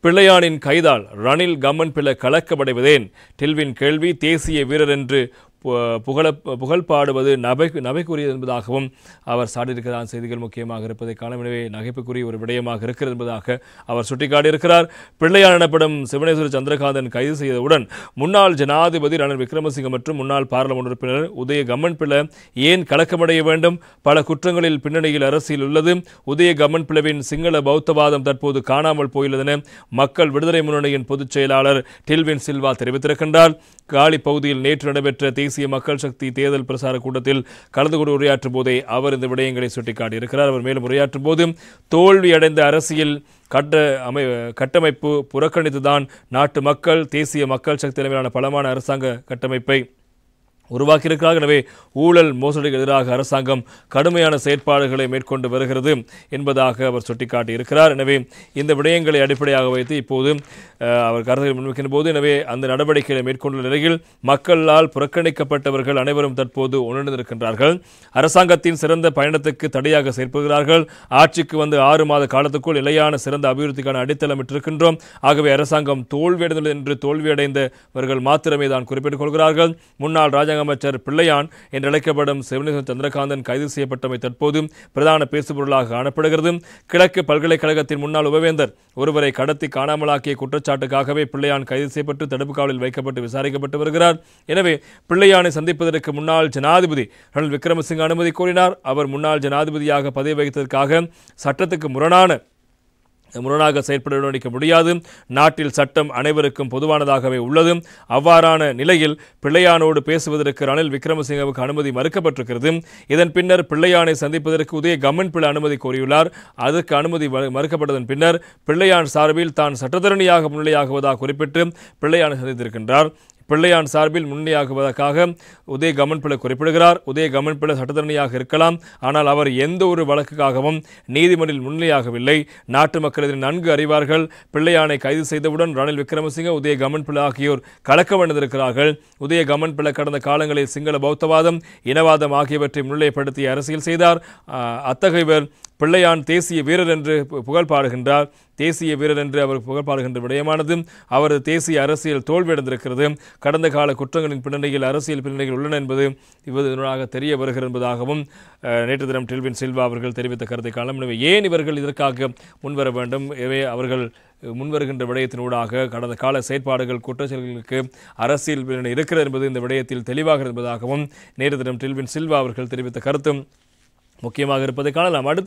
பிள்ளையானின் கைதால் ரணில் கம்மன்பில கலக்கமடைவதேன்? டில்வின் கேள்வி. தேசிய வீரர் என்று புகழ்பாடுவது நகைக்குரியது என்பதாகவும் அவர் சாட்டியிருக்கிறார். செய்திகள் முக்கியமாக இருப்பதை காணும். எனவே நகைப்புக்குரிய ஒரு விடயமாக இருக்கிறது என்பதாக அவர் சுட்டிக்காட்டியிருக்கிறார். பிள்ளையான் எனப்படும் சிவனேஸ்வர சந்திரகாந்தன் கைது செய்தவுடன் முன்னாள் ஜனாதிபதி ரணில் விக்ரமசிங்க மற்றும் முன்னாள் பாராளுமன்ற உறுப்பினர் உதய கம்மன்பில ஏன் கலக்கமடைய வேண்டும்? பல குற்றங்களில் பின்னணியில் அரசியல் உள்ளது. உதய கம்மன்பிலவின் சிங்கள பௌத்தவாதம் தற்போது காணாமல் போயுள்ளதென மக்கள் விடுதலை முன்னணியின் பொதுச் செயலாளர் டில்வின் சில்வா தெரிவித்திருக்கின்றார். காலி பகுதியில் நேற்று நடைபெற்ற தேசிய மக்கள் சக்தி தேர்தல் பிரசார கூட்டத்தில் கலந்து கொண்டு உரையாற்றும் போதே அவர் இந்த விடயங்களை சுட்டிக்காட்டியிருக்கிறார். அவர் மேலும் உரையாற்றும் போது தோல்வியடைந்த அரசியல் கட்டமைப்பு புறக்கணித்துதான் நாட்டு மக்கள் தேசிய மக்கள் சக்தி தலைமையிலான பலமான அரசாங்க கட்டமைப்பை உருவாக்கியிருக்கிறார். எனவே ஊழல் மோசடிக்கு எதிராக அரசாங்கம் கடுமையான செயற்பாடுகளை மேற்கொண்டு வருகிறது என்பதாக அவர் சுட்டிக்காட்டியிருக்கிறார். எனவே இந்த விடயங்களை அடிப்படையாக வைத்து இப்போது அவர் கருத்துக்களை முன்வைக்கின்ற போது எனவே அந்த நடவடிக்கைகளை மேற்கொண்டுள்ள நிலையில் மக்களால் புறக்கணிக்கப்பட்டவர்கள் அனைவரும் தற்போது உணர்ந்திருக்கின்றார்கள். அரசாங்கத்தின் சிறந்த பயணத்துக்கு தடையாக செயற்படுகிறார்கள். ஆட்சிக்கு வந்து 6 மாத காலத்துக்குள் நிலையான சிறந்த அபிவிருத்திக்கான அடித்தளமிட்டிருக்கின்றோம். ஆகவே அரசாங்கம் தோல்வியடைந்தது என்று தோல்வியடைந்தவர்கள் மாத்திரமே தான் குறிப்பிட்டுக் கொள்கிறார்கள். முன்னாள் ராஜாங்க அமைச்சர் பிள்ளையான் என்று அழைக்கப்படும் சிவனேஸ்வர சந்திரகாந்தன் கைது செய்யப்பட்டமை தற்போது பிரதான பேசுபொருளாக காணப்படுகிறது. கிழக்கு பல்கலைக்கழகத்தின் முன்னாள் உபவேந்தர் ஒருவரை கடத்தி காணாமலாக்கிய குற்றச்சாட்டுக்காகவே பிள்ளையான் கைது செய்யப்பட்டு தடுப்பு காவலில் வைக்கப்பட்டு விசாரிக்கப்பட்டு வருகிறார். எனவே பிள்ளையானை சந்திப்பதற்கு முன்னாள் ஜனாதிபதி ரணில் விக்ரமசிங்க அனுமதி கோரினார். அவர் முன்னாள் ஜனாதிபதியாக பதவி வகித்ததற்காக சட்டத்துக்கு முரணாக செயற்பட அனுமதிக்க முடியாது. நாட்டில் சட்டம் அனைவருக்கும் பொதுவானதாகவே உள்ளது. அவ்வாறான நிலையில் பிள்ளையானோடு பேசுவதற்கு ரணில் விக்ரமசிங்கவுக்கு அனுமதி மறுக்கப்பட்டிருக்கிறது. இதன் பின்னர் பிள்ளையானை சந்திப்பதற்கு உதய கம்மன்பில அனுமதி கோரியுள்ளார். அதற்கு அனுமதி மறுக்கப்பட்டதன் பின்னர் பிள்ளையான் சார்பில் தான் சட்டத்தரணியாக முன்னிலையாகுவதாக குறிப்பிட்டு பிள்ளையானை சந்தித்திருக்கின்றார். பிள்ளையான் சார்பில் முன்னிலையாகுவதற்காக உதய கம்மன்பில குறிப்பிடுகிறார். உதய கம்மன்பில சட்டத்தரணியாக இருக்கலாம், ஆனால் அவர் எந்த ஒரு வழக்குக்காகவும் நீதிமன்றில் முன்னிலையாகவில்லை. நாட்டு மக்கள் இதனை நன்கு அறிவார்கள். பிள்ளையானை கைது செய்தவுடன் ரணில் விக்ரமசிங்க உதய கம்மன்பில ஆகியோர் கலக்கமடைந்திருக்கிறார்கள். உதய கம்மன்பில கடந்த காலங்களில் சிங்கள பௌத்தவாதம் இனவாதம் ஆகியவற்றை முன்னிலைப்படுத்தி அரசியல் செய்தார். அத்தகையவர் பிள்ளையான் தேசிய வீரர் என்று புகழ்பாடுகின்றார். தேசிய வீரர் என்று அவர் புகழ்பாடுகின்ற விடயமானது அவரது தேசிய அரசியல் தோல்வியடைந்திருக்கிறது. கடந்த கால குற்றங்களின் பின்னணியில் அரசியல் பின்னணிகள் உள்ளன என்பது இவராக தெரிய வருகிறது என்பதாகவும் நேற்று தினம் டில்வின் சில்வா அவர்கள் தெரிவித்த கருத்தை காலம். எனவே ஏன் இவர்கள் இதற்காக முன்வர வேண்டும்? எனவே அவர்கள் முன்வருகின்ற விடயத்தினூடாக கடந்த கால செயற்பாடுகள் குற்றச்செயல்களுக்கு அரசியல் பின்னணி இருக்கிறது என்பது இந்த விடயத்தில் தெளிவாக என்பதாகவும் நேற்று தினம் டில்வின் சில்வா அவர்கள் தெரிவித்த கருத்தும் முக்கியமாக இருப்பதை காணலாம். அடுத்து